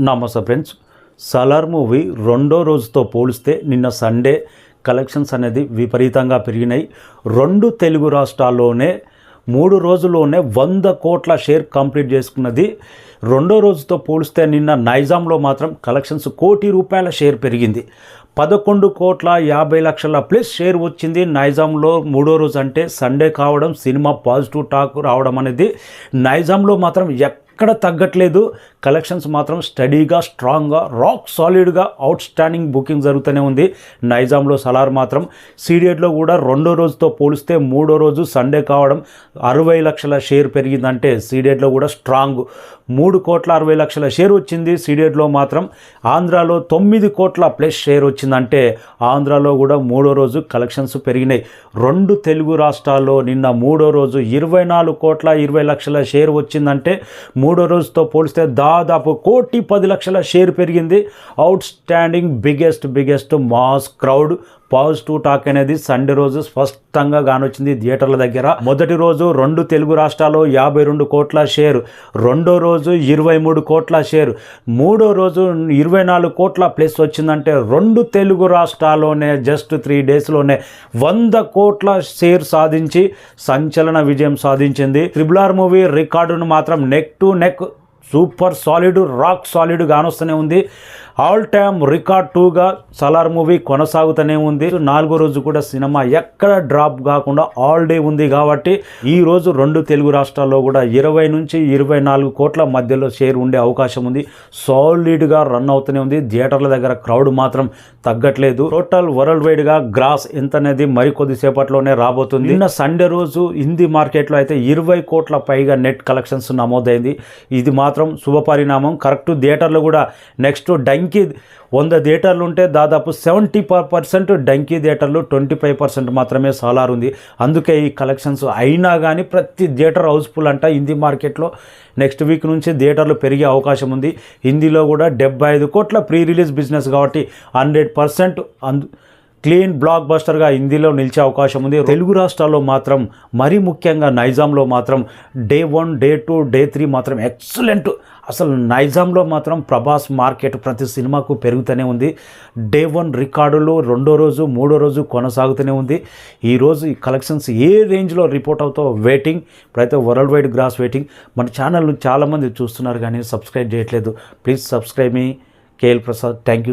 నమస్తే friends. Salaar movie రెండో రోజుతో పోలిస్తే నిన్న సండే కలెక్షన్స్ అనేది విపరీతంగా పెరిగినాయి. రెండు తెలుగు రాష్ట్రాల్లోనే 3 రోజుల్లోనే 100 కోట్ల షేర్ కంప్లీట్ చేసుకున్నది. రెండో రోజుతో పోలిస్తే నిన్న నైజాంలో మాత్రం కలెక్షన్స్ ₹1,00,00,000 షేర్ పెరిగింది. 11,50,00,000 ప్లస్ షేర్ వచ్చింది నైజాంలో. మూడో రోజు అంటే సండే కావడం, సినిమా పాజిటివ్ టాక్ రావడం అనేది నైజాంలో మాత్రం ఎక్కడ తగ్గట్లేదు. కలెక్షన్స్ మాత్రం స్టడీగా, స్ట్రాంగ్గా, రాక్ సాలిడ్గా అవుట్ స్టాండింగ్ బుకింగ్ జరుగుతూనే ఉంది నైజాంలో. సలార్ మాత్రం సీడెడ్లో కూడా రెండో రోజుతో పోలిస్తే మూడో రోజు సండే కావడం 60 లక్షల షేర్ పెరిగిందంటే సీడెడ్లో కూడా స్ట్రాంగ్ 3,60,00,000 షేర్ వచ్చింది. సీడెడ్లో మాత్రం ఆంధ్రాలో 9 కోట్ల ప్లస్ షేర్ వచ్చిందంటే ఆంధ్రాలో కూడా మూడో రోజు కలెక్షన్స్ పెరిగినాయి. రెండు తెలుగు రాష్ట్రాల్లో నిన్న మూడో రోజు 24,20,00,000 షేర్ వచ్చిందంటే మూడో రోజుతో పోలిస్తే దాదాపు 1,10,00,000 షేర్ పెరిగింది. Out standing biggest mass crowd positive talk అనేది సండే రోజు స్పష్టంగా కానొచ్చింది థియేటర్ల దగ్గర. మొదటి రోజు రెండు తెలుగు రాష్ట్రాల్లో 52 కోట్ల షేర్, రెండో రోజు 23 కోట్ల షేర్, మూడో రోజు 24 కోట్ల ప్లస్ వచ్చిందంటే రెండు తెలుగు రాష్ట్రాల్లోనే జస్ట్ 3 డేస్లోనే 100 కోట్ల షేర్ సాధించి సంచలన విజయం సాధించింది. RRR మూవీ రికార్డును మాత్రం neck to neck super solid, rock solid కానొస్తూనే ఉంది. ఆల్ టైమ్ రికార్డ్ 2గా సలార్ మూవీ కొనసాగుతూనే ఉంది. నాలుగో రోజు కూడా సినిమా ఎక్కడ డ్రాప్ కాకుండా ఆల్ డే ఉంది కాబట్టి ఈ రోజు రెండు తెలుగు రాష్ట్రాల్లో కూడా 20 నుంచి 24 కోట్ల మధ్యలో షేర్ ఉండే అవకాశం ఉంది. సాలిడ్గా రన్ అవుతూనే ఉంది. థియేటర్ల దగ్గర క్రౌడ్ మాత్రం తగ్గట్లేదు. టోటల్ వరల్డ్ వైడ్గా గ్రాస్ ఎంత అనేది మరి కొద్దిసేపట్లోనే రాబోతుంది. నిన్న సండే రోజు హిందీ మార్కెట్లో అయితే 20 కోట్ల పైగా నెట్ కలెక్షన్స్ నమోదైంది. ఇది మాత్రం శుభపరిణామం. కరెక్ట్ థియేటర్లు కూడా నెక్స్ట్ డంకీ 100 థియేటర్లు ఉంటే దాదాపు 70% డంకీ థియేటర్లు, 25% మాత్రమే సాలార్ ఉంది. అందుకే ఈ కలెక్షన్స్ అయినా కానీ ప్రతి థియేటర్ హౌస్ఫుల్ అంట హిందీ మార్కెట్లో. నెక్స్ట్ వీక్ నుంచి థియేటర్లు పెరిగే అవకాశం ఉంది. హిందీలో కూడా 75 కోట్ల ప్రీ రిలీజ్ బిజినెస్ కాబట్టి 100% క్లీన్ బ్లాక్ బస్టర్గా హిందీలో నిలిచే అవకాశం ఉంది. తెలుగు రాష్ట్రాల్లో మాత్రం మరీ ముఖ్యంగా నైజాంలో మాత్రం డే 1, డే 2, డే 3 మాత్రం ఎక్సలెంట్. అసలు నైజాంలో మాత్రం ప్రభాస్ మార్కెట్ ప్రతి సినిమాకు పెరుగుతూనే ఉంది. డే 1 రికార్డులు రెండో రోజు, మూడో రోజు కొనసాగుతూనే ఉంది. ఈరోజు ఈ కలెక్షన్స్ ఏ రేంజ్లో రిపోర్ట్ అవుతాయో వెయిటింగ్. ఇప్పుడైతే వరల్డ్ వైడ్ గ్రాస్ వెయిటింగ్. మన ఛానల్ను చాలామంది చూస్తున్నారు కానీ సబ్స్క్రైబ్ చేయట్లేదు. Please subscribe me KL Prasad. Thank you.